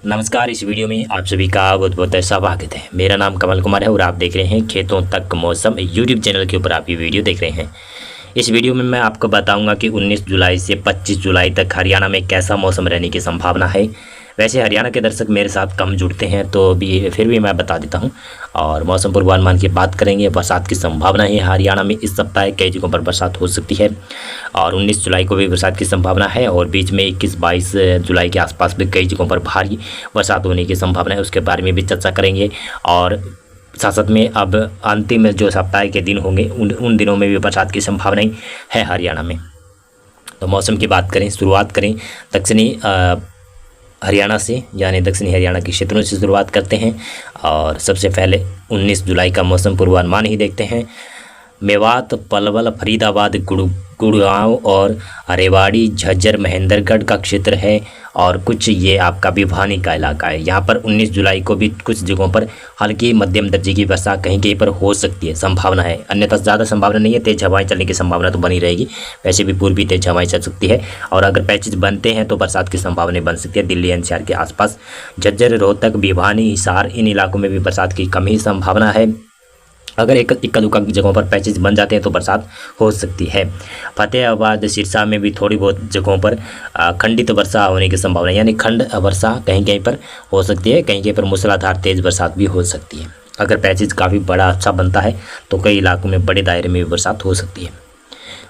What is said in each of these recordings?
नमस्कार। इस वीडियो में आप सभी का बहुत बहुत स्वागत है। मेरा नाम कमल कुमार है और आप देख रहे हैं खेतों तक मौसम यूट्यूब चैनल के ऊपर आप ये वीडियो देख रहे हैं। इस वीडियो में मैं आपको बताऊंगा कि 19 जुलाई से 25 जुलाई तक हरियाणा में कैसा मौसम रहने की संभावना है। वैसे हरियाणा के दर्शक मेरे साथ कम जुड़ते हैं तो फिर भी मैं बता देता हूं। और मौसम पूर्वानुमान की बात करेंगे। बरसात की संभावना है हरियाणा में इस सप्ताह कई जगहों पर बरसात हो सकती है और 19 जुलाई को भी बरसात की संभावना है और बीच में 21-22 जुलाई के आसपास भी कई जगहों पर भारी बरसात होने की संभावना है। उसके बारे में भी चर्चा करेंगे और साथ साथ में अब अंतिम जो सप्ताह के दिन होंगे उन दिनों में भी बरसात की संभावनाएं है हरियाणा में। तो मौसम की बात करें, शुरुआत करें दक्षिणी हरियाणा से, यानी दक्षिणी हरियाणा के क्षेत्रों से शुरुआत करते हैं। और सबसे पहले 19 जुलाई का मौसम पूर्वानुमान ही देखते हैं। मेवात, पलवल, फरीदाबाद, गुड़गांव और रेवाड़ी, झज्जर, महेंद्रगढ़ का क्षेत्र है और कुछ ये आपका भिवानी का इलाका है। यहाँ पर 19 जुलाई को भी कुछ जगहों पर हल्की मध्यम दर्जे की वर्षा कहीं कहीं पर हो सकती है, संभावना है। अन्यथा ज़्यादा संभावना नहीं है। तेज़ हवाएं चलने की संभावना तो बनी रहेगी। वैसे भी पूर्वी तेज़ हवाएं चल सकती है और अगर पैचेज बनते हैं तो बरसात की संभावना बन सकती है दिल्ली एनसीआर के आसपास। झज्जर, रोहतक, भिवानी, हिसार, इन इलाकों में भी बरसात की कम ही संभावना है। अगर इक्का दुक्का जगहों पर पैचेज बन जाते हैं तो बरसात हो सकती है। फतेहाबाद, सिरसा में भी थोड़ी बहुत जगहों पर खंडित वर्षा होने की संभावना है, यानी खंड वर्षा कहीं कहीं पर हो सकती है। कहीं कहीं पर मूसलाधार तेज़ बरसात भी हो सकती है। अगर पैचेज काफ़ी बड़ा अच्छा बनता है तो कई इलाकों में बड़े दायरे में भी बरसात हो सकती है।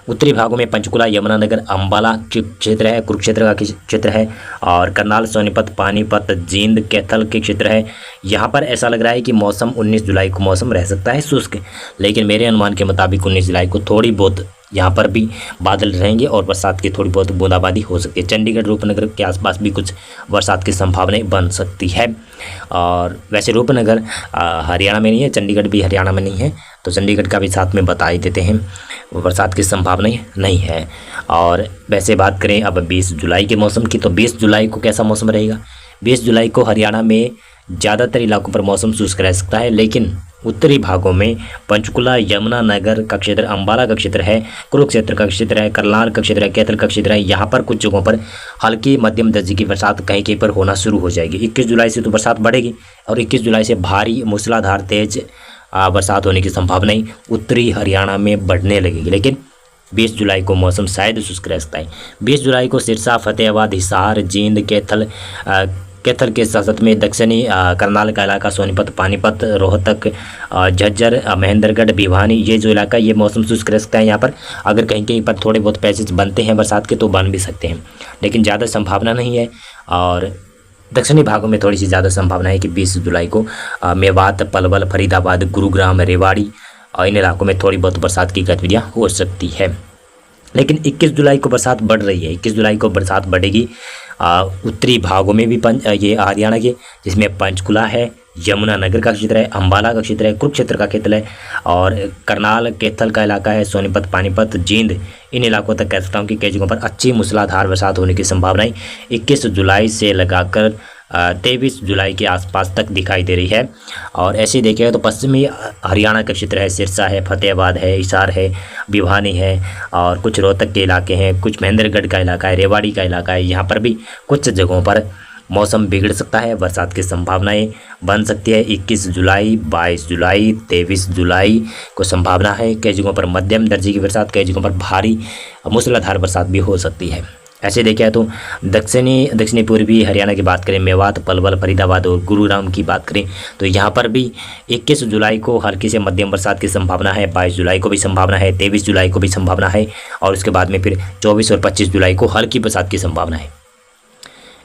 उत्तरी भागों में पंचकुला, यमुनानगर, अंबाला के क्षेत्र है, कुरुक्षेत्र का क्षेत्र है और करनाल, सोनीपत, पानीपत, जींद, कैथल के क्षेत्र है। यहाँ पर ऐसा लग रहा है कि मौसम 19 जुलाई को मौसम रह सकता है शुष्क, लेकिन मेरे अनुमान के मुताबिक 19 जुलाई को थोड़ी बहुत यहाँ पर भी बादल रहेंगे और बरसात की थोड़ी बहुत बूंदाबांदी हो सकती है। चंडीगढ़, रूपनगर के आसपास भी कुछ बरसात की संभावनाएं बन सकती है। और वैसे रूपनगर हरियाणा में नहीं है, चंडीगढ़ भी हरियाणा में नहीं है, तो चंडीगढ़ का भी साथ में बता ही देते हैं, बरसात की संभावनाएं नहीं है। और वैसे बात करें अब 20 जुलाई के मौसम की, तो 20 जुलाई को कैसा मौसम रहेगा। 20 जुलाई को हरियाणा में ज़्यादातर इलाकों पर मौसम शुष्क रह सकता है, लेकिन उत्तरी भागों में पंचकुला, यमुनानगर का क्षेत्र, अंबाला का क्षेत्र है, कुरुक्षेत्र का क्षेत्र है, करनाल का क्षेत्र है, कैथल का क्षेत्र है, यहाँ पर कुछ जगहों पर हल्की मध्यम दर्जे की बरसात कहीं कहीं पर होना शुरू हो जाएगी। 21 जुलाई से तो बरसात बढ़ेगी और 21 जुलाई से भारी मूसलाधार तेज बरसात होने की संभावनाएं उत्तरी हरियाणा में बढ़ने लगेगी। लेकिन 20 जुलाई को मौसम शायद शुष्क रह सकता है। 20 जुलाई को सिरसा, फतेहाबाद, हिसार, जींद, कैथल के साथ में दक्षिणी करनाल का इलाका, सोनीपत, पानीपत, रोहतक, झज्जर, महेंद्रगढ़, भिवानी, ये जो इलाका ये मौसम शुष्क रह सकता है। यहाँ पर अगर कहीं कहीं पर थोड़े बहुत पैचेज बनते हैं बरसात के तो बन भी सकते हैं, लेकिन ज़्यादा संभावना नहीं है। और दक्षिणी भागों में थोड़ी सी ज़्यादा संभावना है कि 20 जुलाई को मेवात, पलवल, फरीदाबाद, गुरुग्राम, रेवाड़ी और इन इलाकों में थोड़ी बहुत बरसात की गतिविधियाँ हो सकती है। लेकिन 21 जुलाई को बरसात बढ़ रही है। 21 जुलाई को बरसात बढ़ेगी उत्तरी भागों में भी ये हरियाणा के, जिसमें पंचकुला है, यमुनानगर का क्षेत्र है, अंबाला का क्षेत्र है, कुरुक्षेत्र का क्षेत्र है और करनाल, कैथल का इलाका है, सोनीपत, पानीपत, जींद, इन इलाकों तक कह सकता हूँ कि कई जगहों पर अच्छी मूसलाधार बरसात होने की संभावनाएं 21 जुलाई से लगाकर 23 जुलाई के आसपास तक दिखाई दे रही है। और ऐसे देखिएगा तो पश्चिमी हरियाणा का क्षेत्र है, सिरसा है, फतेहाबाद है, हिसार है, भिवानी है और कुछ रोहतक के इलाके हैं, कुछ महेंद्रगढ़ का इलाका है, रेवाड़ी का इलाका है। यहाँ पर भी कुछ जगहों पर मौसम बिगड़ सकता है, बरसात की संभावनाएं बन सकती है। 21 जुलाई, 22 जुलाई, 23 जुलाई को संभावना है कई जगहों पर मध्यम दर्जे की बरसात, कई जगहों पर भारी मूसलाधार बरसात भी हो सकती है। ऐसे देखिए तो दक्षिणी पूर्वी हरियाणा की बात करें, मेवात, पलवल, फरीदाबाद और गुरुग्राम की बात करें तो यहाँ पर भी 21 जुलाई को हल्की से मध्यम बरसात की संभावना है, 22 जुलाई को भी संभावना है, 23 जुलाई को भी संभावना है और उसके बाद में फिर 24 और 25 जुलाई को हल्की बरसात की संभावना है।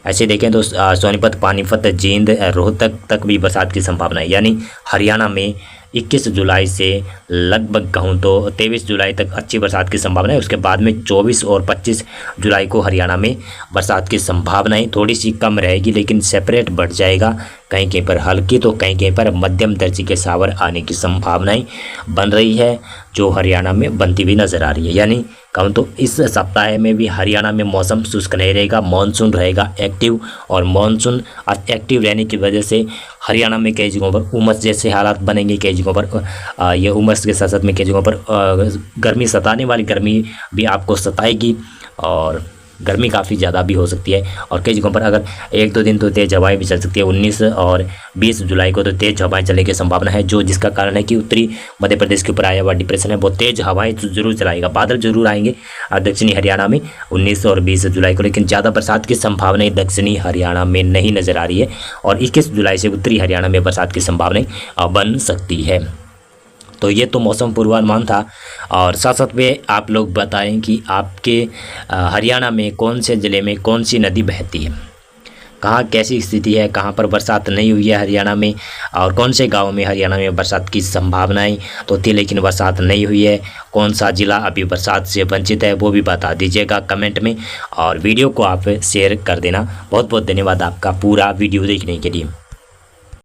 ऐसे देखें तो सोनीपत, पानीपत, जींद, रोहतक तक भी बरसात की संभावना है। यानी हरियाणा में 21 जुलाई से लगभग कहूँ तो 23 जुलाई तक अच्छी बरसात की संभावना है। उसके बाद में 24 और 25 जुलाई को हरियाणा में बरसात की संभावनाएं थोड़ी सी कम रहेगी, लेकिन सेपरेट बढ़ जाएगा। कहीं कहीं पर हल्की तो कहीं कहीं पर मध्यम दर्जे के सावर आने की संभावनाएं बन रही है, जो हरियाणा में बनती हुई नज़र आ रही है। यानी कहूँ तो इस सप्ताह में भी हरियाणा में मौसम शुष्क नहीं रहेगा, मानसून रहेगा एक्टिव और मानसून एक्टिव रहने की वजह से हरियाणा में कई जगहों पर उमस जैसे हालात बनेंगे। कई जगहों पर ये उमस के साथ साथ में कई जगहों पर गर्मी सताने वाली गर्मी भी आपको सताएगी और गर्मी काफ़ी ज़्यादा भी हो सकती है और कई जगहों पर अगर 1-2 दिन तो तेज़ हवाएं भी चल सकती है। 19 और 20 जुलाई को तो तेज़ हवाएं चलने की संभावना है, जो जिसका कारण है कि उत्तरी मध्य प्रदेश के ऊपर आया हुआ डिप्रेशन है वो तेज़ हवाएं जरूर चलाएगा। बादल जरूर आएंगे दक्षिणी हरियाणा में 19 और 20 जुलाई को, लेकिन ज़्यादा बरसात की संभावनाएं दक्षिणी हरियाणा में नहीं नज़र आ रही है और 21 जुलाई से उत्तरी हरियाणा में बरसात की संभावनाएं बन सकती है। तो ये तो मौसम पूर्वानुमान था। और साथ साथ में आप लोग बताएं कि आपके हरियाणा में कौन से ज़िले में कौन सी नदी बहती है, कहाँ कैसी स्थिति है, कहाँ पर बरसात नहीं हुई है हरियाणा में, और कौन से गाँव में हरियाणा में बरसात की संभावनाएं तो थी लेकिन बरसात नहीं हुई है, कौन सा ज़िला अभी बरसात से वंचित है वो भी बता दीजिएगा कमेंट में। और वीडियो को आप शेयर कर देना। बहुत बहुत धन्यवाद आपका पूरा वीडियो देखने के लिए।